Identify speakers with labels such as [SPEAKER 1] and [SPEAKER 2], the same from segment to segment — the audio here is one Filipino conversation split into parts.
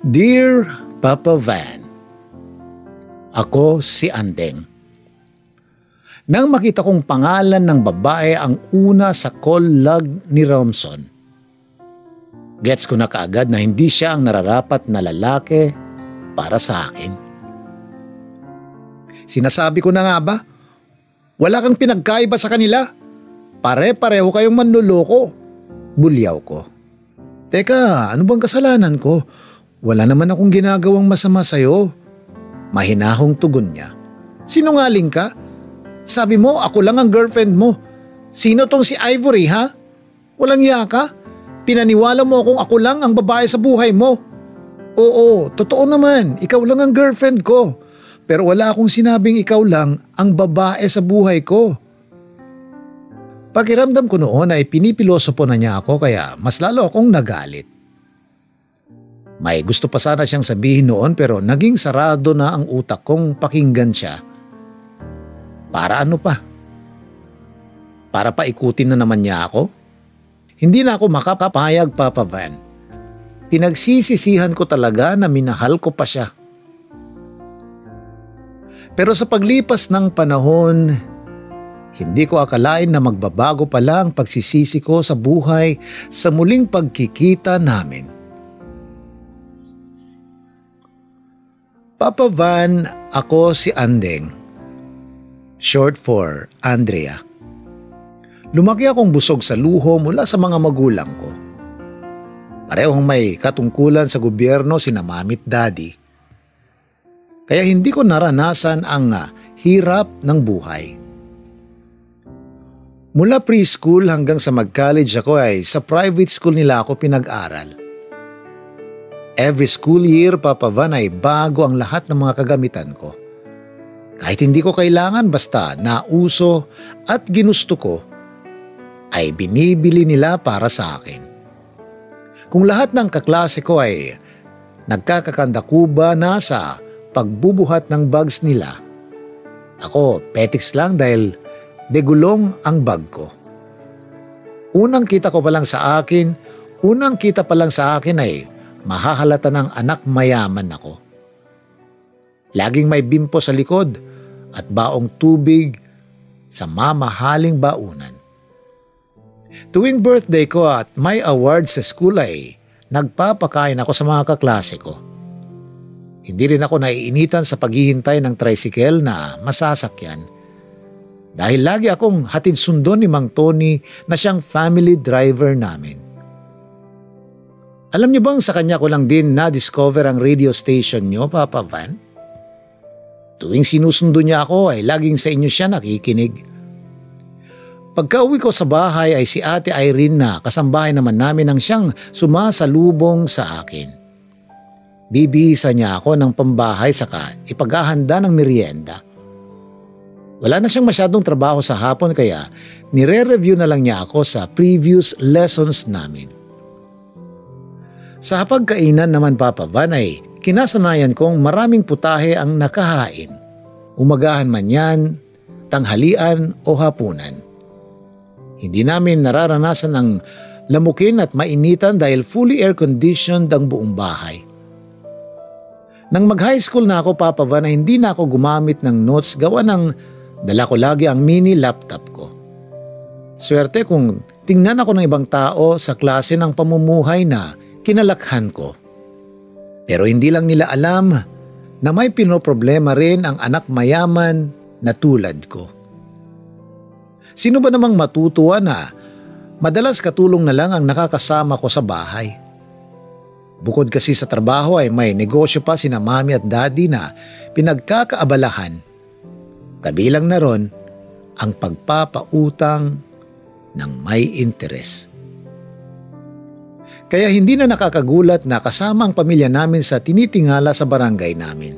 [SPEAKER 1] Dear Papa Van, ako si Andeng. Nang makita kong pangalan ng babae ang una sa call log ni Romson, gets ko na kaagad na hindi siya ang nararapat na lalaki para sa akin. Sinasabi ko na nga ba, wala kang pinagkaiba sa kanila. Pare-pareho kayong manluloko. Bulyaw ko. Teka, ano bang kasalanan ko? Wala naman akong ginagawang masama sa'yo. Mahinahong tugon niya. Sinungaling ka? Sabi mo ako lang ang girlfriend mo. Sino tong si Ivory ha? Walang iya ka? Pinaniwala mo akong ako lang ang babae sa buhay mo. Oo, totoo naman, ikaw lang ang girlfriend ko. Pero wala akong sinabing ikaw lang ang babae sa buhay ko. Pakiramdam ko noon ay pinipilosopo na niya ako kaya mas lalo akong nagalit. May gusto pa sana siyang sabihin noon pero naging sarado na ang utak kong pakinggan siya. Para ano pa? Para paikutin na naman niya ako? Hindi na ako makapapayag, Papa Van. Pinagsisisihan ko talaga na minahal ko pa siya. Pero sa paglipas ng panahon, hindi ko akalain na magbabago pala ang pagsisisi ko sa buhay sa muling pagkikita namin. Papa Van, ako si Andeng. Short for Andrea. Lumaki akong busog sa luho mula sa mga magulang ko. Parehong may katungkulan sa gobyerno sina mami at daddy. Kaya hindi ko naranasan ang hirap ng buhay. Mula preschool hanggang sa mag-college ako ay sa private school nila ako pinag-aral. Every school year, Papa Van, ay bago ang lahat ng mga kagamitan ko. Kahit hindi ko kailangan basta nauso at ginusto ko, ay binibili nila para sa akin. Kung lahat ng kaklase ko ay nagkakakandakuba na sa pagbubuhat ng bags nila, ako petiks lang dahil degulong ang bag ko. Unang kita pa lang sa akin ay mahahalata ng anak mayaman ako. Laging may bimpo sa likod at baong tubig sa mamahaling baunan. Tuwing birthday ko at may award sa school ay nagpapakain ako sa mga kaklase ko. Hindi rin ako naiinitan sa paghihintay ng tricycle na masasakyan dahil lagi akong hatid sundo ni Mang Tony na siyang family driver namin. Alam niyo bang sa kanya ko lang din na-discover ang radio station niyo, Papa Van? Tuwing sinusundo niya ako ay laging sa inyo siya nakikinig. Pagka-uwi ko sa bahay ay si Ate Irene na kasambahay naman namin ang siyang sumasalubong sa akin. Bibihisa niya ako ng pambahay saka ipaghahanda ng merienda. Wala na siyang masyadong trabaho sa hapon kaya nire-review na lang niya ako sa previous lessons namin. Sa hapagkainan naman, Papa Van, ay kinasanayan kong maraming putahe ang nakahain. Umagahan man yan, tanghalian o hapunan. Hindi namin nararanasan ang lamukin at mainitan dahil fully air-conditioned ang buong bahay. Nang mag-high school na ako, Papa Van, ay hindi na ako gumamit ng notes gawa ng dala ko lagi ang mini laptop ko. Swerte kung tingnan ako ng ibang tao sa klase ng pamumuhay na kinalakhan ko. Pero hindi lang nila alam na may pinoproblema rin ang anak mayaman na tulad ko. Sino ba namang matutuwa na madalas katulong na lang ang nakakasama ko sa bahay? Bukod kasi sa trabaho ay may negosyo pa sina mami at daddy na pinagkakaabalahan. Kabilang na ron ang pagpapautang ng may interes. Kaya hindi na nakakagulat na kasama ang pamilya namin sa tinitingala sa barangay namin.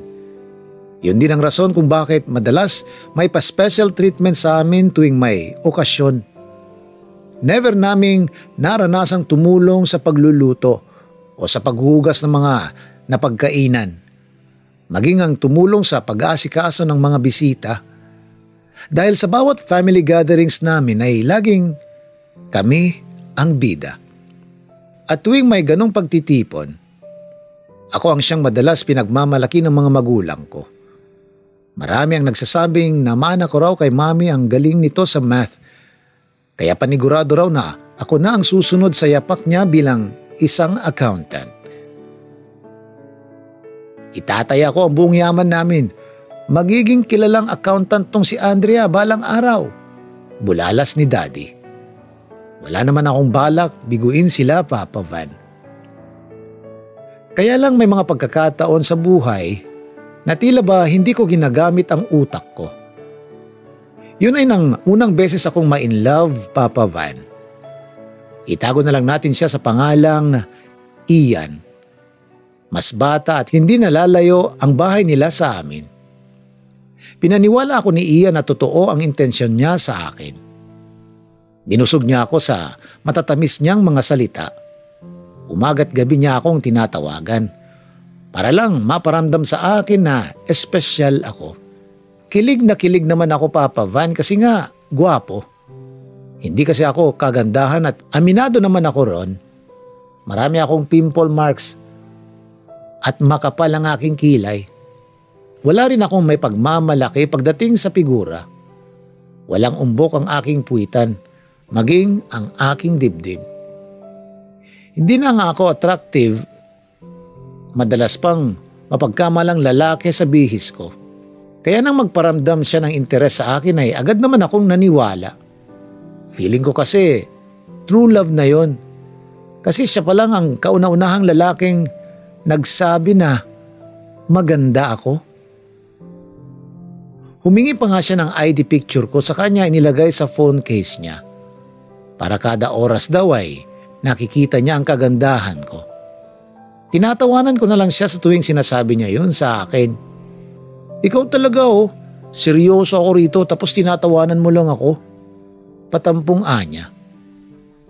[SPEAKER 1] Yun din ang rason kung bakit madalas may pa-special treatment sa amin tuwing may okasyon. Never naming naranasang tumulong sa pagluluto o sa paghuhugas ng mga napagkainan. Maging ang tumulong sa pag-aasikaso ng mga bisita. Dahil sa bawat family gatherings namin ay laging kami ang bida. At tuwing may ganong pagtitipon, Ako ang siyang madalas pinagmamalaki ng mga magulang ko. Marami ang nagsasabing na mana ko raw kay mami ang galing nito sa math. Kaya panigurado raw na ako na ang susunod sa yapak niya bilang isang accountant. Itataya ko ang buong yaman namin. Magiging kilalang accountant tong si Andrea balang araw. Bulalas ni Daddy. Wala naman akong balak biguin sila, Papa Van. Kaya lang may mga pagkakataon sa buhay na tila ba hindi ko ginagamit ang utak ko. Yun ay nang unang beses akong ma-in love, Papa Van. Itago na lang natin siya sa pangalang Ian. Mas bata at hindi nalalayo ang bahay nila sa amin. Pinaniwala ako ni Ian na totoo ang intensyon niya sa akin. Binusog niya ako sa matatamis niyang mga salita. Umaga't gabi niya akong tinatawagan para lang maparamdam sa akin na espesyal ako. Kilig na kilig naman ako, Papa Van, kasi nga gwapo. Hindi kasi ako kagandahan at aminado naman ako ron. Marami akong pimple marks at makapal ang aking kilay. Wala rin akong may pagmamalaki pagdating sa figura. Walang umbok ang aking puwitan, maging ang aking dibdib. Hindi na nga ako attractive, madalas pang mapagkamalang lalaki sa bihis ko. Kaya nang magparamdam siya ng interes sa akin ay agad naman akong naniwala. Feeling ko kasi true love na yon. Kasi siya pa lang ang kauna-unahang lalaking nagsabi na maganda ako. Humingi pa nga siya ng ID picture ko sa kanya inilagay sa phone case niya. Para kada oras daw ay nakikita niya ang kagandahan ko. Tinatawanan ko na lang siya sa tuwing sinasabi niya yun sa akin. Ikaw talaga seryoso ako rito tapos tinatawanan mo lang ako. Patampong anya.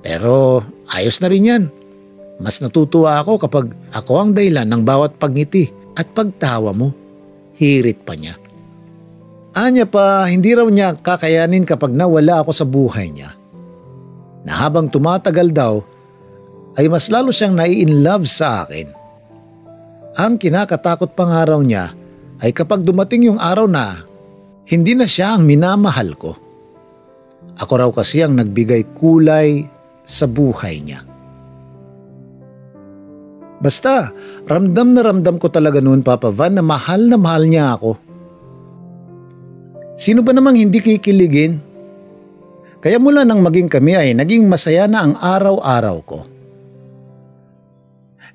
[SPEAKER 1] Pero ayos na rin yan. Mas natutuwa ako kapag ako ang dahilan ng bawat pagngiti at pagtawa mo. Hirit pa niya. Anya pa, hindi raw niya kakayanin kapag nawala ako sa buhay niya. Na habang tumatagal daw, ay mas lalo siyang nai-inlove sa akin. Ang kinakatakot pang araw niya ay kapag dumating yung araw na hindi na siya ang minamahal ko. Ako raw kasi ang nagbigay kulay sa buhay niya. Basta, ramdam na ramdam ko talaga noon, Papa Van, na mahal niya ako. Sino ba namang hindi kikiligin? Kaya mula nang maging kami ay naging masaya na ang araw-araw ko.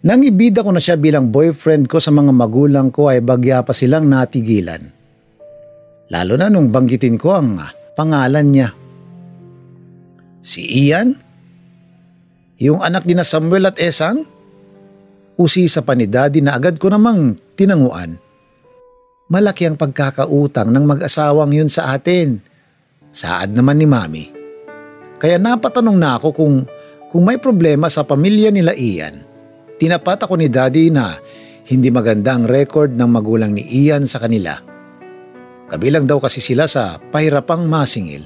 [SPEAKER 1] Nang ibida ko na siya bilang boyfriend ko sa mga magulang ko ay bagya pa silang natigilan. Lalo na nung banggitin ko ang pangalan niya. Si Ian? Yung anak ni na Samuel at Esang? Usisa pa ni Daddy na agad ko namang tinanguan. Malaki ang pagkakautang ng mag-asawang yun sa atin. Saad naman ni Mami. Kaya napatanong na ako kung may problema sa pamilya nila Ian. Tinapat ako ni Daddy na hindi maganda ang record ng magulang ni Ian sa kanila. Kabilang daw kasi sila sa pahirapang masingil.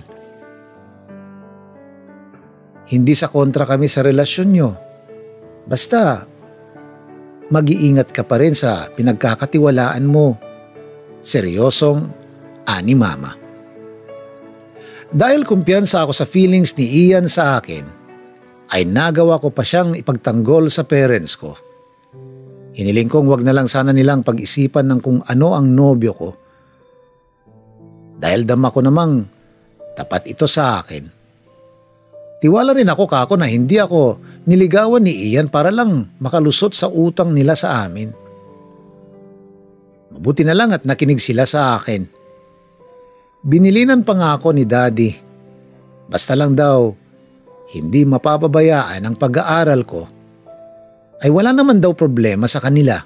[SPEAKER 1] Hindi sa kontra kami sa relasyon nyo. Basta, mag-iingat ka pa rin sa pinagkakatiwalaan mo. Seryosong ani Mama. Dahil kumpiyansa ako sa feelings ni Ian sa akin, ay nagawa ko pa siyang ipagtanggol sa parents ko. Hiniling kong wag na lang sana nilang pag-isipan ng kung ano ang nobyo ko. Dahil dama ko namang tapat ito sa akin. Tiwala rin ako kako na hindi ako niligawan ni Ian para lang makalusot sa utang nila sa amin. Mabuti na lang at nakinig sila sa akin. Binilinan pa nga ako ni Daddy. Basta lang daw, hindi mapapabayaan ang pag-aaral ko, ay wala naman daw problema sa kanila.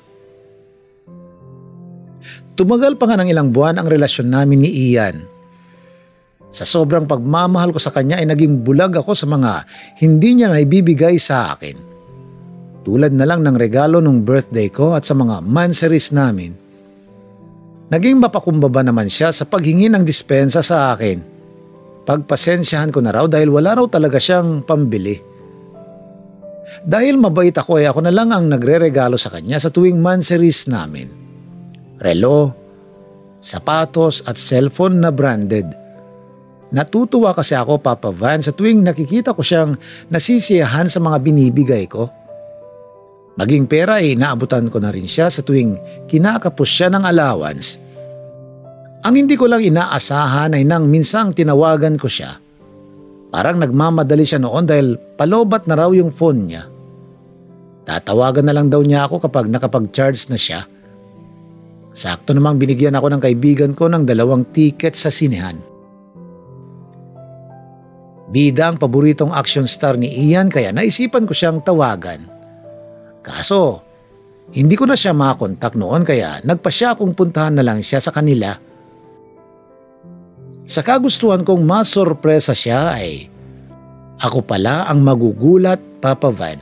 [SPEAKER 1] Tumagal pa nga ng ilang buwan ang relasyon namin ni Ian. Sa sobrang pagmamahal ko sa kanya ay naging bulag ako sa mga hindi niya naibibigay sa akin. Tulad na lang ng regalo nung birthday ko at sa mga manseries namin. Naging mapakumbaba naman siya sa paghingi ng dispensa sa akin. Pagpasensyahan ko na raw dahil wala raw talaga siyang pambili. Dahil mabait ako ako na lang ang nagre-regalo sa kanya sa tuwing monthsaries namin. Relo, sapatos at cellphone na branded. Natutuwa kasi ako, Papa Van, sa tuwing nakikita ko siyang nasisiyahan sa mga binibigay ko. Maging pera ay naabutan ko na rin siya sa tuwing kinakapos siya ng allowance. Ang hindi ko lang inaasahan ay nang minsang tinawagan ko siya. Parang nagmamadali siya noon dahil palobat na raw yung phone niya. Tatawagan na lang daw niya ako kapag nakapag-charge na siya. Sakto namang binigyan ako ng kaibigan ko ng 2 ticket sa sinehan. Bida ang paboritong action star ni Ian kaya naisipan ko siyang tawagan. Kaso, hindi ko na siya makakontak noon kaya nagpa siya kung puntahan na lang siya sa kanila. Sa kagustuhan kong masorpresa siya ay ako pala ang magugulat, Papa Van.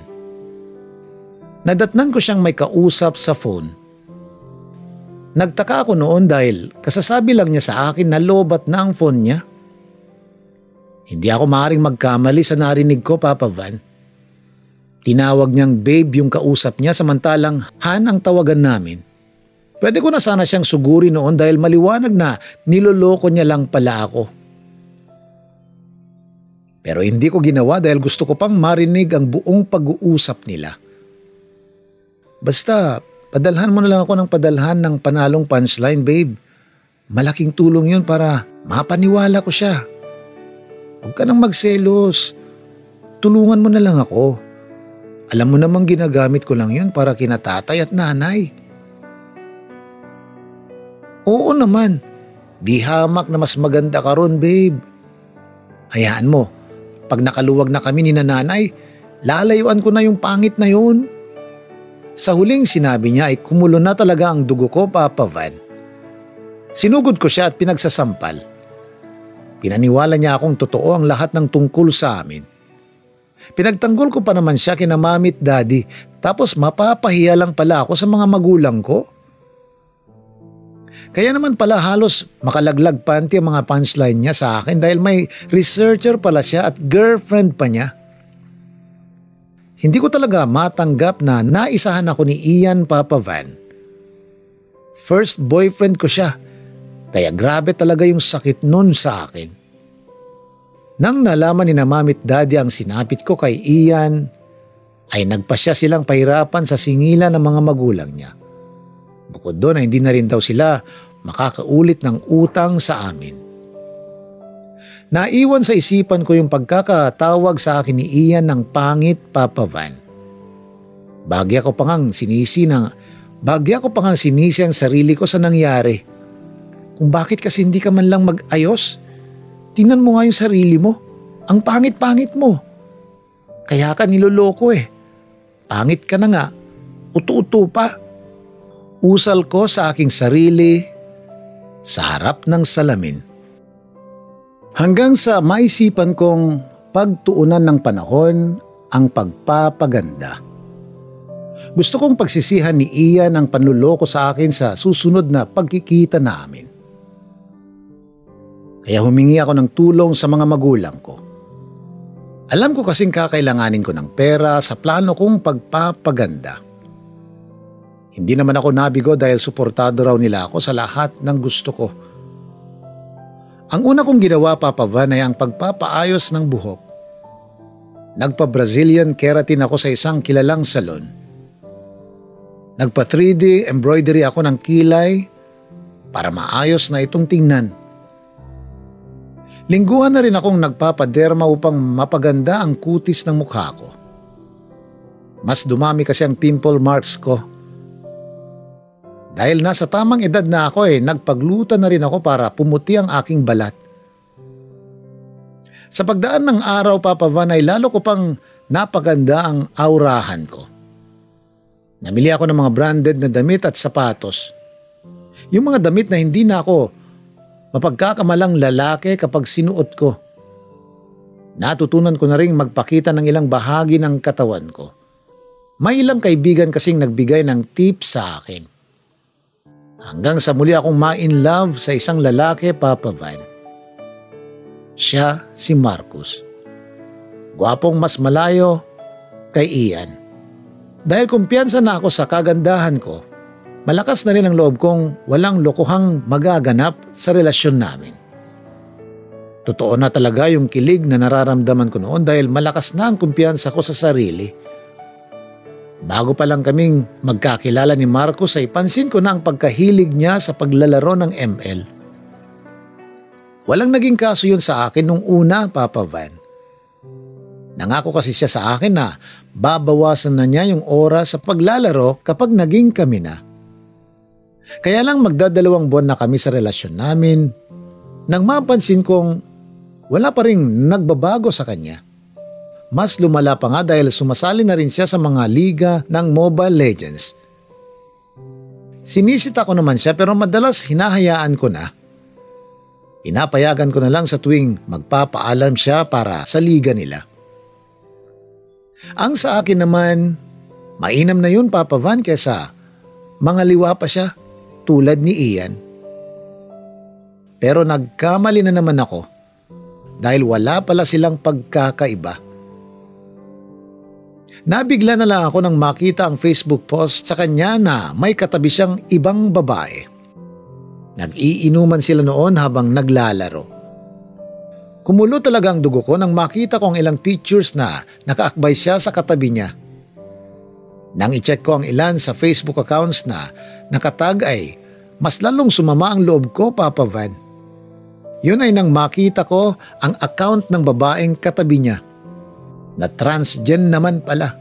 [SPEAKER 1] Nadatnan ko siyang may kausap sa phone. Nagtaka ako noon dahil kasasabi lang niya sa akin na lobat na ang phone niya. Hindi ako maaaring magkamali sa narinig ko, Papa Van. Tinawag niyang babe yung kausap niya samantalang Han ang tawagan namin. Pwede ko na sana siyang suguri noon dahil maliwanag na niloloko niya lang pala ako. Pero hindi ko ginawa dahil gusto ko pang marinig ang buong pag-uusap nila. Basta, padalhan mo na lang ako ng padalhan ng panalong punchline, babe. Malaking tulong yun para mapaniwala ko siya. Huwag ka nang magselos. Tulungan mo na lang ako. Alam mo namang ginagamit ko lang yun para kina tatay at nanay. Oo naman. Di hamak na mas maganda ka ron, babe. Hayaan mo. Pag nakaluwag na kami ni nanay, lalayuan ko na yung pangit na yun. Sa huling sinabi niya ay kumulo na talaga ang dugo ko, Papa Van. Sinugod ko siya at pinagsasampal. Pinaniwala niya akong totoo ang lahat ng tungkol sa amin. Pinagtanggol ko pa naman siya kina Mami at Daddy tapos mapapahiya lang pala ako sa mga magulang ko. Kaya naman pala halos makalaglag panty ang mga punchline niya sa akin dahil may researcher pala siya at girlfriend pa niya. Hindi ko talaga matanggap na naisahan ako ni Ian, Papa Van. First boyfriend ko siya, kaya grabe talaga yung sakit nun sa akin. Nang nalaman ni na Mami at Daddy ang sinapit ko kay Ian, ay nagpasya silang pahirapan sa singilan ng mga magulang niya. Bukod doon ay hindi na rin daw sila makakaulit ng utang sa amin. Naiwan sa isipan ko yung pagkakatawag sa akin ni Ian ng pangit, Papa Van. Bagya ko pang sinisi ang sarili ko sa nangyari. Kung bakit kasi hindi ka man lang mag-ayos? Tingnan mo nga yung sarili mo. Ang pangit-pangit mo. Kaya ka niloloko eh. Pangit ka na nga. Uto-uto pa. Usal ko sa aking sarili sa harap ng salamin. Hanggang sa maisipan kong pagtuunan ng panahon ang pagpapaganda. Gusto kong pagsisihan ni Ian ang panluloko sa akin sa susunod na pagkikita namin. Kaya humingi ako ng tulong sa mga magulang ko. Alam ko kasing kakailanganin ko ng pera sa plano kong pagpapaganda. Hindi naman ako nabigo dahil suportado raw nila ako sa lahat ng gusto ko. Ang una kong ginawa, Papa Van, ay ang pagpapaayos ng buhok. Nagpa-Brazilian keratin ako sa isang kilalang salon. Nagpa 3D embroidery ako ng kilay para maayos na itong tingnan. Lingguhan na rin akong nagpapaderma upang mapaganda ang kutis ng mukha ko. Mas dumami kasi ang pimple marks ko. Dahil nasa tamang edad na ako nagpagluta na rin ako para pumuti ang aking balat. Sa pagdaan ng araw, Papa Van, ay lalo ko pang napaganda ang aurahan ko. Namili ako ng mga branded na damit at sapatos. Yung mga damit na hindi na ako mapagkakamalang lalaki kapag sinuot ko. Natutunan ko na ring magpakita ng ilang bahagi ng katawan ko. May ilang kaibigan kasing nagbigay ng tip sa akin. Hanggang sa muli akong ma-in love sa isang lalaki, Papa Van. Siya si Marcus. Gwapong mas malayo kay Ian. Dahil kumpiyansa na ako sa kagandahan ko, malakas na rin ang loob kong walang lokohang magaganap sa relasyon namin. Totoo na talaga yung kilig na nararamdaman ko noon dahil malakas na ang kumpiyansa ko sa sarili. Bago pa lang kaming magkakilala ni Marcos ay pansin ko na ang pagkahilig niya sa paglalaro ng ML. Walang naging kaso yun sa akin nung una, Papa Van. Nangako kasi siya sa akin na babawasan na niya yung oras sa paglalaro kapag naging kami na. Kaya lang magdadalawang buwan na kami sa relasyon namin nang mapansin kong wala pa ring nagbabago sa kanya. Mas lumala pa nga dahil sumasali na rin siya sa mga liga ng Mobile Legends. Sinisita ko naman siya pero madalas hinahayaan ko na. Pinapayagan ko na lang sa tuwing magpapaalam siya para sa liga nila. Ang sa akin naman, mainam na yun, Papa Van, kesa mga liwa pa siya tulad ni Ian. Pero nagkamali na naman ako dahil wala pala silang pagkakaiba. Nabigla na lang ako nang makita ang Facebook post sa kanya na may katabi siyang ibang babae. Nag-iinuman sila noon habang naglalaro. Kumulo talaga ang dugo ko nang makita ko ang ilang pictures na nakaakbay siya sa katabi niya. Nang i-check ko ang ilan sa Facebook accounts na nakatag ay mas lalong sumama ang loob ko, Papa Van. Yun ay nang makita ko ang account ng babaeng katabi niya. Na transgen naman pala.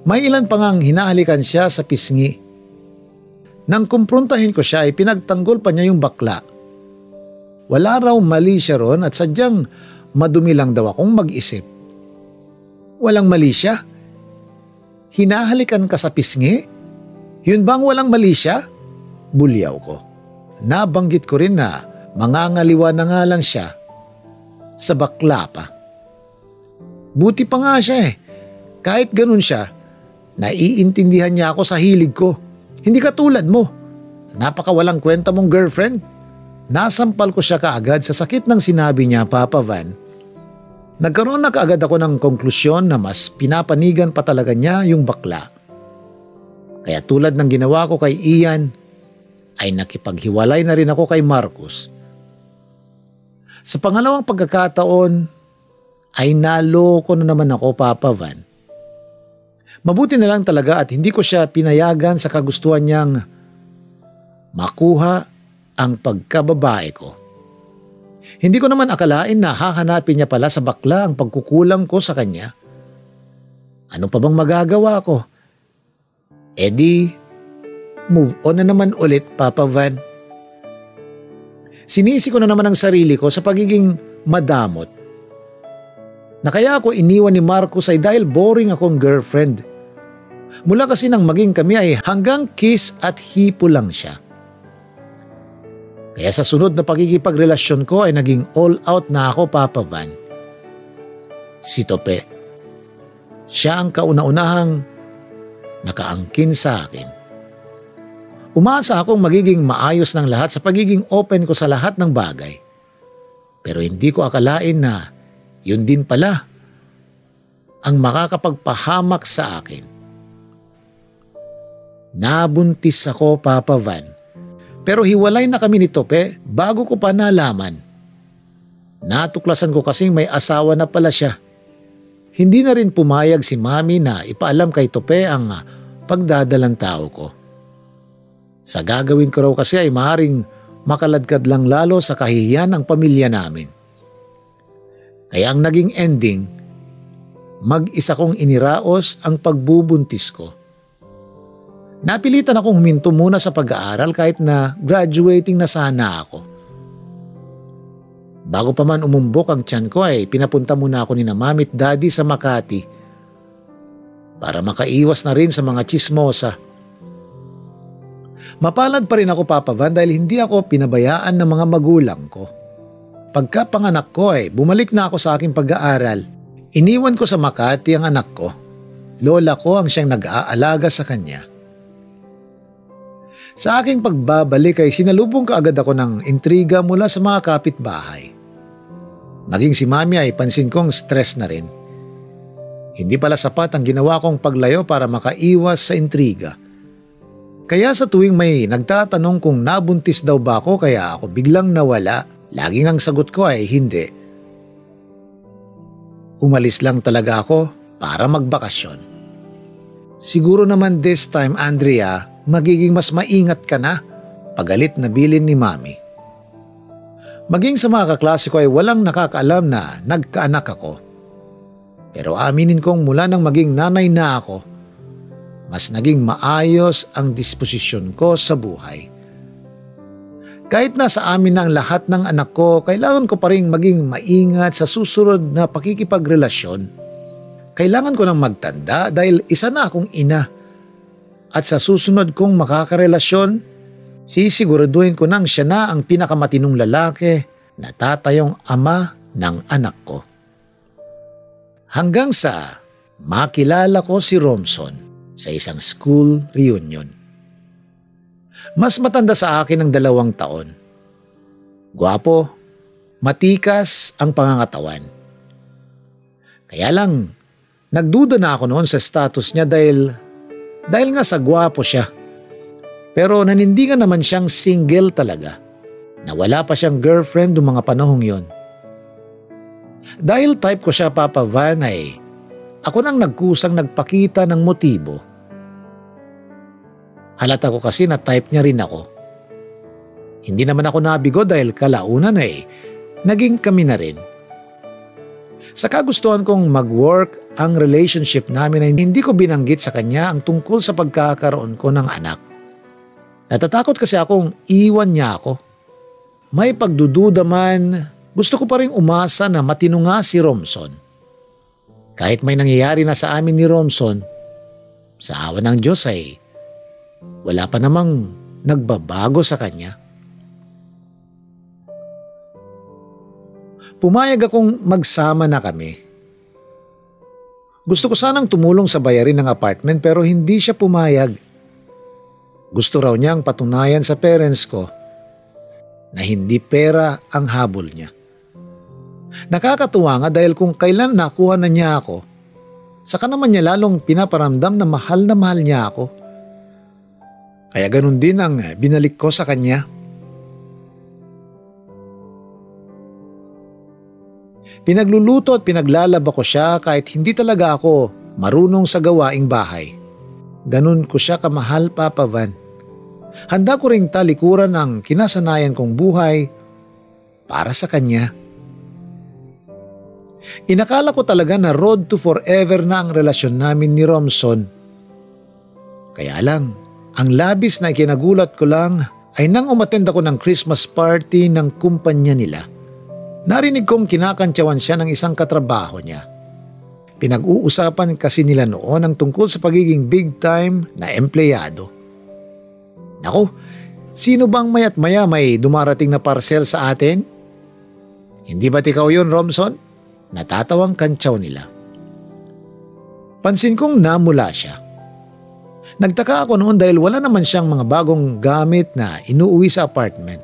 [SPEAKER 1] May ilan pa ngang hinahalikan siya sa pisngi. Nang kumprontahin ko siya ay pinagtanggol pa niya yung bakla. Wala raw mali siya ron at sadyang madumi lang daw akong mag-isip. Walang mali siya? Hinahalikan ka sa pisngi? Yun bang walang mali siya? Bulyaw ko. Nabanggit ko rin na mangangaliwa na nga lang siya sa bakla pa. Buti pa nga siya eh. Kahit ganun siya, naiintindihan niya ako sa hilig ko. Hindi katulad mo. Napakawalang kwenta mong girlfriend. Nasampal ko siya kaagad sa sakit ng sinabi niya, Papa Van. Nagkaroon na kaagad ako ng konklusyon na mas pinapanigan pa talaga niya yung bakla. Kaya tulad ng ginawa ko kay Ian, ay nakipaghiwalay na rin ako kay Marcos. Sa pangalawang pagkakataon, ay naloko na naman ako, Papa Van. Mabuti na lang talaga at hindi ko siya pinayagan sa kagustuhan niyang makuha ang pagkababae ko. Hindi ko naman akalain na hahanapin niya pala sa bakla ang pagkukulang ko sa kanya. Ano pa bang magagawa ko? E di, move on na naman ulit, Papa Van. Sinisi ko na naman ang sarili ko sa pagiging madamot. Na kaya ako iniwan ni Marcos ay dahil boring akong girlfriend. Mula kasi nang maging kami ay hanggang kiss at hipo lang siya. Kaya sa sunod na pagkikipagrelasyon ko ay naging all out na ako, Papa Van. Si Tope. Siya ang kauna-unahang nakaangkin sa akin. Umasa akong magiging maayos ng lahat sa pagiging open ko sa lahat ng bagay. Pero hindi ko akalain na yun din pala ang makakapagpahamak sa akin. Nabuntis ako, Papa Van. Pero hiwalay na kami ni Tope bago ko pa nalaman. Natuklasan ko kasing may asawa na pala siya. Hindi na rin pumayag si Mami na ipaalam kay Tope ang pagdadalang tao ko. Sa gagawin ko raw kasi ay maaaring makaladkad lang lalo sa kahihiyan ng pamilya namin. Kaya ang naging ending, mag-isa kong iniraos ang pagbubuntis ko. Napilitan akong huminto muna sa pag-aaral kahit na graduating na sana ako. Bago pa man umumbok ang tiyan ko ay pinapunta muna ako ni na Mami at Daddy sa Makati para makaiwas na rin sa mga chismosa. Mapalad pa rin ako, Papa Van, dahil hindi ako pinabayaan ng mga magulang ko. Pagkapanganak ko ay bumalik na ako sa aking pag-aaral. Iniwan ko sa Makati ang anak ko. Lola ko ang siyang nag-aalaga sa kanya. Sa aking pagbabalik ay sinalubong kaagad ako ng intriga mula sa mga kapitbahay. Maging si Mami ay pansin kong stress na rin. Hindi pala sapat ang ginawa kong paglayo para makaiwas sa intriga. Kaya sa tuwing may nagtatanong kung nabuntis daw ba ako kaya ako biglang nawala, laging ang sagot ko ay hindi. Umalis lang talaga ako para magbakasyon. Siguro naman this time, Andrea, magiging mas maingat ka na, pagalit na bilin ni Mami. Maging sa mga kaklase ko ay walang nakakaalam na nagkaanak ako. Pero aminin kong mula nang maging nanay na ako, mas naging maayos ang disposisyon ko sa buhay. Kahit nasa amin na ang lahat ng anak ko, kailangan ko pa rin maging maingat sa susunod na pakikipagrelasyon. Kailangan ko nang magtanda dahil isa na akong ina. At sa susunod kong makakarelasyon, sisiguraduhin ko nang siya na ang pinakamatinong lalaki na tatayong ama ng anak ko. Hanggang sa makilala ko si Romson sa isang school reunion. Mas matanda sa akin ng 2 taon. Gwapo, matikas ang pangangatawan. Kaya lang, nagduda na ako noon sa status niya dahil nga sa gwapo siya. Pero nanindigan naman siyang single talaga, na wala pa siyang girlfriend noong mga panahong yon. Dahil type ko siya, Papa Van, ay ako nang nagkusang nagpakita ng motibo. Halata ko kasi na type niya rin ako. Hindi naman ako nabigo dahil kalaunan ay naging kami na rin. Sa kagustuhan kong mag-work ang relationship namin ay hindi ko binanggit sa kanya ang tungkol sa pagkakaroon ko ng anak. Natatakot kasi akong iwan niya ako. May pagdududa man, gusto ko pa rin umasa na matino nga si Romson. Kahit may nangyayari na sa amin ni Romson, sa awa ng Diyos ay wala pa namang nagbabago sa kanya. Pumayag akong magsama na kami. Gusto ko sanang tumulong sa bayarin ng apartment pero hindi siya pumayag. Gusto raw niyang patunayan sa parents ko na hindi pera ang habol niya. Nakakatuwa nga dahil kung kailan nakuha na niya ako, saka naman niya lalong pinaparamdam na mahal niya ako. Kaya ganun din ang binalik ko sa kanya. Pinagluluto at pinaglalaba ko siya kahit hindi talaga ako marunong sa gawaing bahay. Ganun ko siya kamahal, Papa Van. Handa ko ring talikuran ang kinasanayan kong buhay para sa kanya. Inakala ko talaga na road to forever na ang relasyon namin ni Romson. Kaya lang, ang labis na ikinagulat ko lang ay nang umattend ako ng Christmas party ng kumpanya nila. Narinig kong kinakantsawan siya ng isang katrabaho niya. Pinag-uusapan kasi nila noon ang tungkol sa pagiging big time na empleyado. Naku, sino bang maya't maya may dumarating na parcel sa atin? Hindi ba't ikaw yun, Romson? Natatawang kantsaw nila. Pansin kong namula siya. Nagtaka ako noon dahil wala naman siyang mga bagong gamit na inuuwi sa apartment.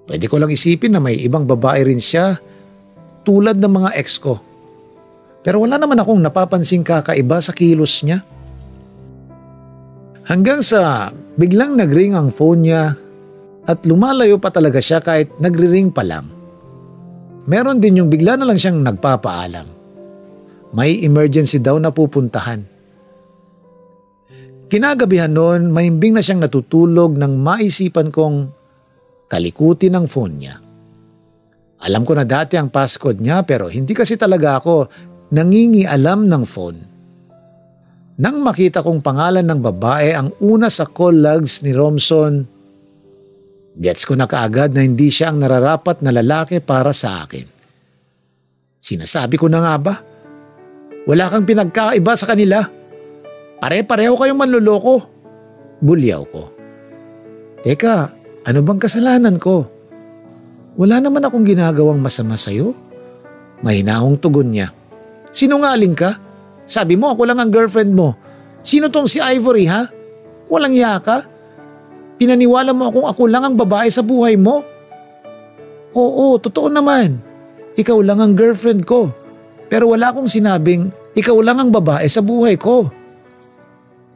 [SPEAKER 1] Pwede ko lang isipin na may ibang babae rin siya tulad ng mga ex ko. Pero wala naman akong napapansing kakaiba sa kilos niya. Hanggang sa biglang nagring ang phone niya at lumalayo pa talaga siya kahit nagri-ring pa lang. Meron din yung bigla na lang siyang nagpapaalam. May emergency daw na pupuntahan. Kinagabihan noon, mahimbing na siyang natutulog nang maisipan kong kalikutin ang phone niya. Alam ko na dati ang passcode niya pero hindi kasi talaga ako nangingialam ng phone. Nang makita kong pangalan ng babae ang una sa call logs ni Romson, gets ko na kaagad na hindi siya ang nararapat na lalaki para sa akin. Sinasabi ko na nga ba? Wala kang pinagkaiba sa kanila. Pare-pareho kayong manloloko. Bulyaw ko. Teka, ano bang kasalanan ko? Wala naman akong ginagawang masama sa'yo. Mahinahong tugon niya. Sinungaling ka? Sabi mo ako lang ang girlfriend mo. Sino tong si Ivory, ha? Walang iya ka? Pinaniwala mo akong ako lang ang babae sa buhay mo? Oo, totoo naman. Ikaw lang ang girlfriend ko. Pero wala akong sinabing, ikaw lang ang babae sa buhay ko.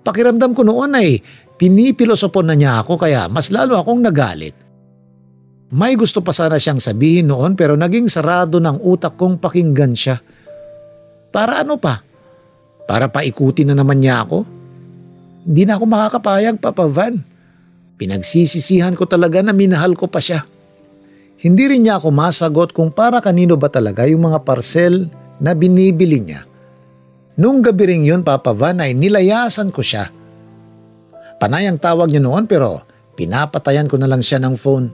[SPEAKER 1] Pakiramdam ko noon ay pinipilosopon na niya ako kaya mas lalo akong nagalit. May gusto pa sana siyang sabihin noon pero naging sarado ng utak kong pakinggan siya. Para ano pa? Para paikutin na naman niya ako? Hindi na ako makakapayag, Papa Van. Pinagsisisihan ko talaga na minahal ko pa siya. Hindi rin niya ako masagot kung para kanino ba talaga yung mga parcel na binibili niya. Nung gabi ring yun, Papa Van, ay nilayasan ko siya. Panay ang tawag niya noon pero pinapatayan ko na lang siya ng phone.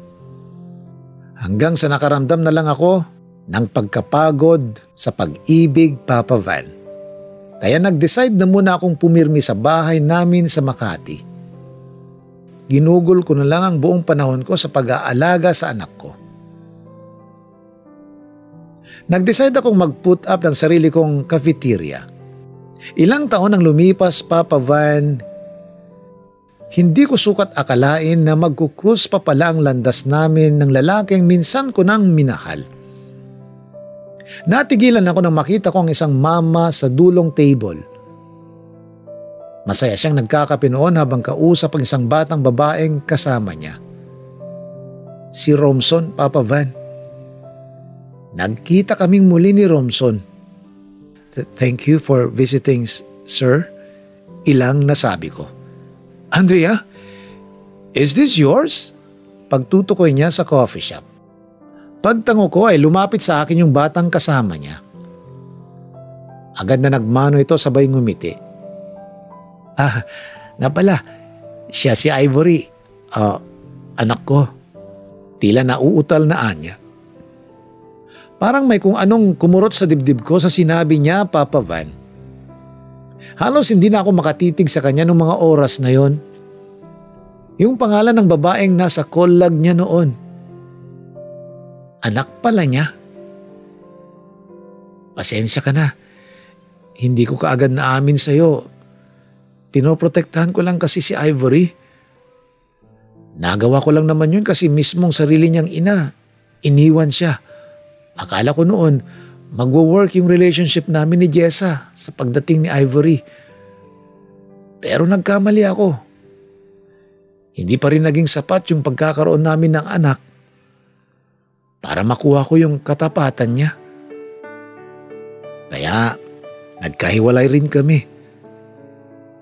[SPEAKER 1] Hanggang sa nakaramdam na lang ako ng pagkapagod sa pag-ibig, Papa Van. Kaya nag-decide na muna akong pumirmi sa bahay namin sa Makati. Ginugol ko na lang ang buong panahon ko sa pag-aalaga sa anak ko. Nag-decide akong mag-put up ng sarili kong cafeteria. Ilang taon ang lumipas, Papa Van, hindi ko sukat akalain na magkukrus pa pala ang landas namin ng lalaking minsan ko nang minahal. Natigilan ako nang makita ko ang isang mama sa dulong table. Masaya siyang nagkakape noon habang kausap ang isang batang babaeng kasama niya. Si Romson, Papa Van. Nagkita kaming muli ni Romson. Thank you for visiting, sir. Ilang nasabi ko. Andrea, is this yours? Pagtutukoy niya sa coffee shop. Pagtango ko ay lumapit sa akin yung batang kasama niya. Agad na nagmano ito sabay ngumiti. Nga pala, siya si Ivory. Anak ko. Tila nauutal na anya. Parang may kung anong kumurot sa dibdib ko sa sinabi niya, Papa Van. Halos hindi na ako makatitig sa kanya noong mga oras na yon. Yung pangalan ng babaeng nasa kollag niya noon. Anak pala niya. Pasensya ka na. Hindi ko kaagad naamin sa'yo. Pinoprotektahan ko lang kasi si Ivory. Nagawa ko lang naman yun kasi mismong sarili niyang ina. Iniwan siya. Akala ko noon magwo-work yung relationship namin ni Jessa sa pagdating ni Ivory. Pero nagkamali ako. Hindi pa rin naging sapat yung pagkakaroon namin ng anak para makuha ko yung katapatan niya. Kaya nagkahiwalay rin kami.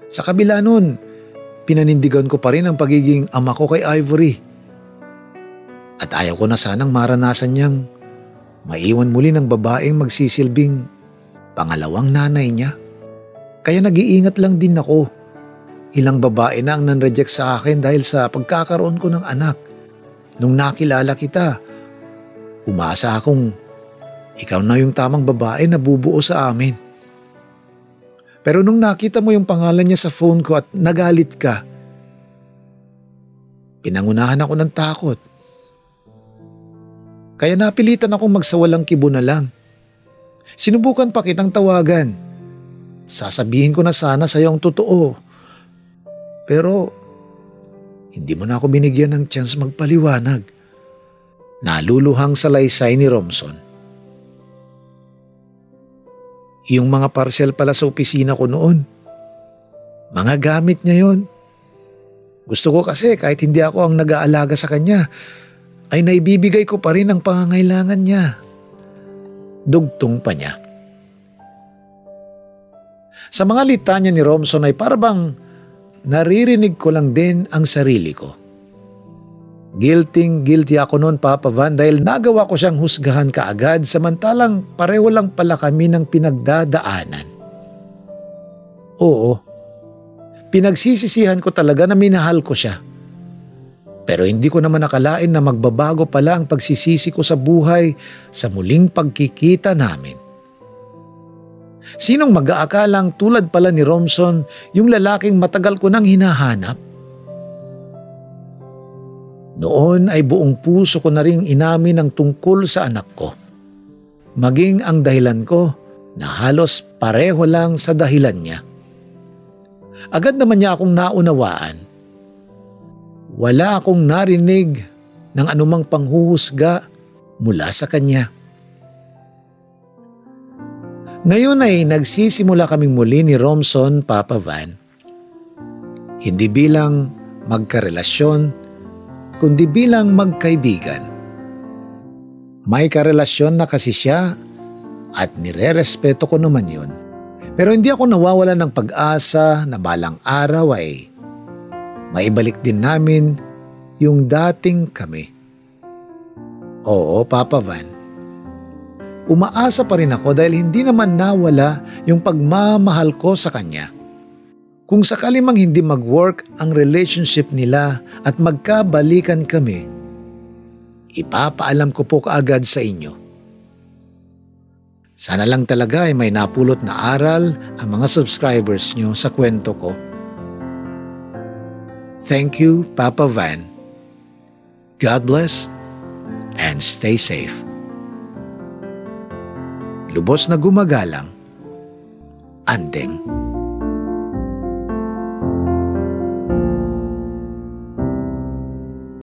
[SPEAKER 1] Sa kabila nun, pinanindigan ko pa rin ang pagiging ama ko kay Ivory. At ayaw ko na sanang maranasan niyang maiwan muli ng babaeng magsisilbing pangalawang nanay niya. Kaya nag-iingat lang din ako. Ilang babae na ang nan-reject sa akin dahil sa pagkakaroon ko ng anak. Nung nakilala kita, umasa akong ikaw na yung tamang babae na bubuo sa amin. Pero nung nakita mo yung pangalan niya sa phone ko at nagalit ka, pinangunahan ako ng takot. Kaya napilitan akong magsawalang kibo na lang. Sinubukan pa kitang tawagan. Sasabihin ko na sana sa'yo ang totoo. Pero hindi mo na ako binigyan ng chance magpaliwanag. Naluluhang salaysay ni Romson. Yung mga parcel pala sa opisina ko noon. Mga gamit niya yon. Gusto ko kasi kahit hindi ako ang nag-aalaga sa kanya, ay naibibigay ko pa rin ang pangangailangan niya. Dugtong pa niya. Sa mga litanya ni Romson ay parabang naririnig ko lang din ang sarili ko. Guilty ako noon, Papa Van, dahil nagawa ko siyang husgahan kaagad samantalang pareho lang pala kami ng pinagdadaanan. Oo, pinagsisisihan ko talaga na minahal ko siya. Pero hindi ko naman nakalain na magbabago pala ang pagsisisi ko sa buhay sa muling pagkikita namin. Sinong mag-aakalang tulad pala ni Romson yung lalaking matagal ko nang hinahanap? Noon ay buong puso ko na ring inamin ang tungkol sa anak ko. Maging ang dahilan ko na halos pareho lang sa dahilan niya. Agad naman niya akong naunawaan. Wala akong narinig ng anumang panghuhusga mula sa kanya. Ngayon ay nagsisimula kaming muli ni Romson, Papa Van. Hindi bilang magkarelasyon, kundi bilang magkaibigan. May karelasyon na kasi siya at nirerespeto ko naman yun. Pero hindi ako nawawalan ng pag-asa na balang araw ay maibalik din namin yung dating kami. Oo, Papa Van. Umaasa pa rin ako dahil hindi naman nawala yung pagmamahal ko sa kanya. Kung sakali mang hindi mag-work ang relationship nila at magkabalikan kami, ipapaalam ko po kaagad sa inyo. Sana lang talaga ay may napulot na aral ang mga subscribers nyo sa kwento ko. Thank you, Papa Van. God bless and stay safe. Lubos na gumagalang, Andeng.